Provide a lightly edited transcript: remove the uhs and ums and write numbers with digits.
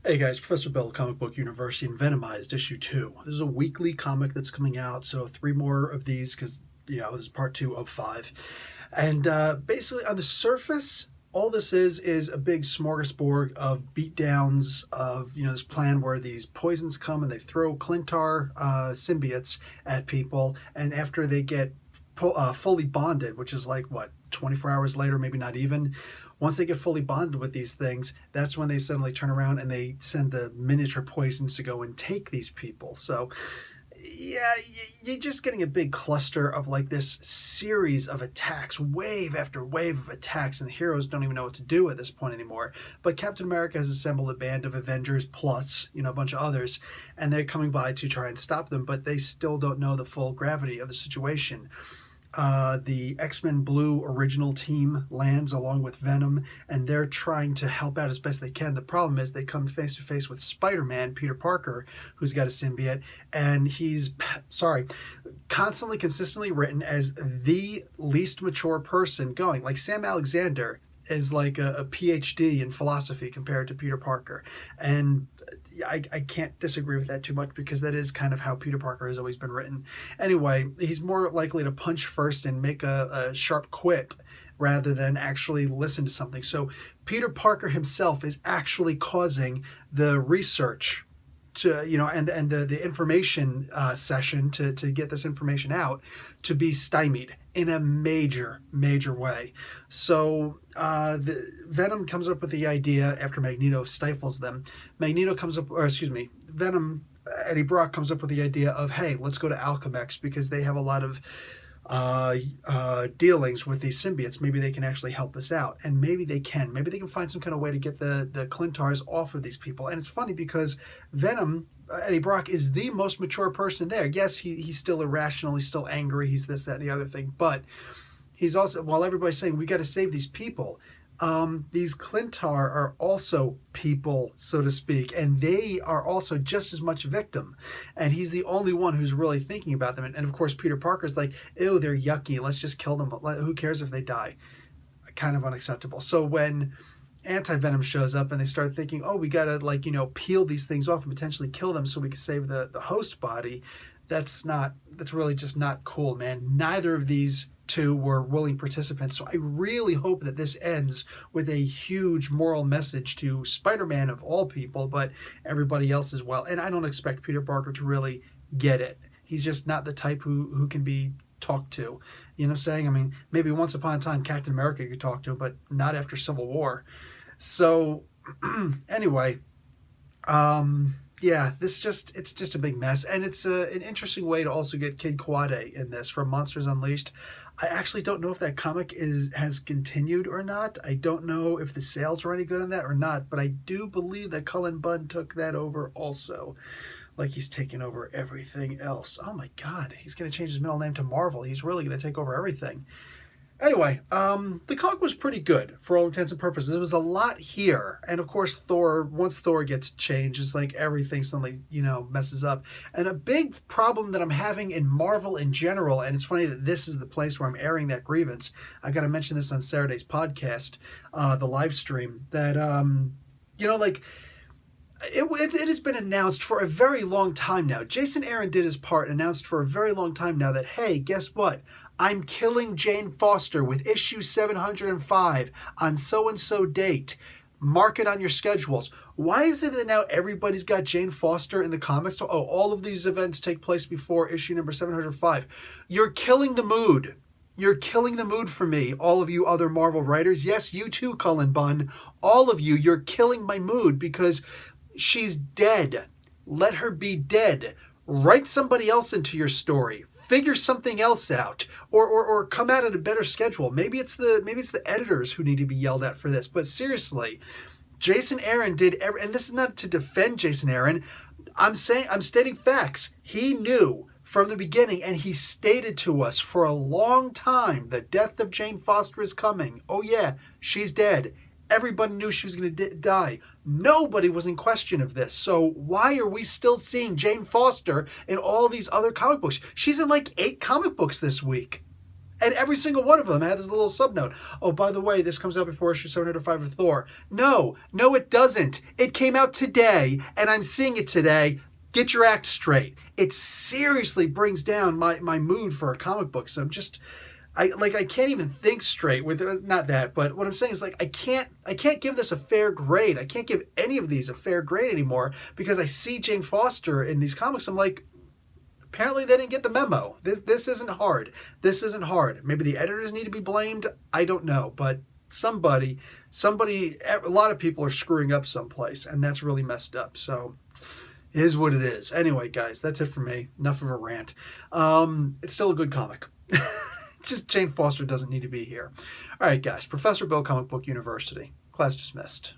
Hey guys, Professor Bill, Comic Book University, and Venomized, issue 2. This is a weekly comic that's coming out, so 3 more of these because, this is part 2 of 5. And basically, on the surface, all this is a big smorgasbord of beatdowns of, this plan where these poisons come and they throw Clintar symbiotes at people, and after they get fully bonded, which is like, 24 hours later, maybe not even. Once they get fully bonded with these things, that's when they suddenly turn around and they send the miniature poisons to go and take these people. So, yeah, you're just getting a big cluster of like this series of attacks, wave after wave of attacks, and the heroes don't even know what to do at this point anymore. But Captain America has assembled a band of Avengers plus, a bunch of others, and they're coming by to try and stop them, but they still don't know the full gravity of the situation. The X-Men Blue original team lands along with Venom, and they're trying to help out as best they can. The problem is they come face to face with Spider-Man, Peter Parker, who's got a symbiote, and he's, consistently written as the least mature person going. Like Sam Alexander is like a PhD in philosophy compared to Peter Parker. And I can't disagree with that too much because that is kind of how Peter Parker has always been written. Anyway, he's more likely to punch first and make a sharp quip rather than actually listen to something. So Peter Parker himself is actually causing the research to, and the information session to get this information out to be stymied in a major way. So the Venom comes up with the idea after Magneto stifles them. Venom, Eddie Brock comes up with the idea of, hey, let's go to Alchemex because they have a lot of dealings with these symbiotes. Maybe they can actually help us out, and maybe they can. Maybe they can find some kind of way to get the Clintars off of these people. And it's funny because Venom, Eddie Brock, is the most mature person there. Yes, he's still irrational, he's still angry, he's this, that, and the other thing, but he's also, while everybody's saying we got to save these people, these Clintar are also people, so to speak, and they are also just as much a victim. And he's the only one who's really thinking about them. And of course, Peter Parker's like, ew, they're yucky. Let's just kill them. Who cares if they die? Kind of unacceptable. So when Anti-Venom shows up and they start thinking, oh, we got to peel these things off and potentially kill them so we can save the host body, that's really just not cool, man. Neither of these two were willing participants. So I really hope that this ends with a huge moral message to Spider-Man of all people, but everybody else as well. And I don't expect Peter Parker to really get it. He's just not the type who can be talked to. You know what I'm saying? I mean, maybe once upon a time Captain America could talk to him, but not after Civil War. So anyway, yeah, it's just a big mess, and it's an interesting way to also get Kid Quade in this from Monsters Unleashed. I actually don't know if that comic has continued or not. I don't know if the sales were any good on that or not, but I do believe that Cullen Bunn took that over also. Like he's taken over everything else. Oh my God, he's going to change his middle name to Marvel. He's really going to take over everything. Anyway, the comic was pretty good for all intents and purposes. There was a lot here. And of course, once Thor gets changed, it's like everything suddenly, messes up. And a big problem that I'm having in Marvel in general, and it's funny that this is the place where I'm airing that grievance. I got to mention this on Saturday's podcast, the live stream, that, it has been announced for a very long time now. Jason Aaron did his part and announced for a very long time now that, hey, guess what? I'm killing Jane Foster with issue 705 on so-and-so date. Mark it on your schedules. Why is it that now everybody's got Jane Foster in the comics? Oh, all of these events take place before issue number 705. You're killing the mood. You're killing the mood for me, all of you other Marvel writers. Yes, you too, Cullen Bunn. All of you, you're killing my mood because she's dead. Let her be dead. Write somebody else into your story. Figure something else out, or come out at a better schedule. Maybe it's the editors who need to be yelled at for this. But seriously, Jason Aaron and this is not to defend Jason Aaron. I'm stating facts. He knew from the beginning, and he stated to us for a long time, the death of Jane Foster is coming. Oh yeah, she's dead. Everybody knew she was going to die. Nobody was in question of this. So why are we still seeing Jane Foster in all these other comic books? She's in like 8 comic books this week. And every single one of them had this little subnote. Oh, by the way, this comes out before issue 705 of Thor. No, it doesn't. It came out today, and I'm seeing it today. Get your act straight. It seriously brings down my mood for a comic book. So I can't even think straight with not that, but what I'm saying is, like, I can't give this a fair grade. I can't give any of these a fair grade anymore because I see Jane Foster in these comics. I'm like, apparently they didn't get the memo. This isn't hard. This isn't hard. Maybe the editors need to be blamed. I don't know, but somebody, a lot of people are screwing up someplace, and that's really messed up. So it is what it is. Anyway, guys, that's it for me. Enough of a rant. It's still a good comic. Just Jane Foster doesn't need to be here. All right, guys. Professor Bill, Comic Book University. Class dismissed.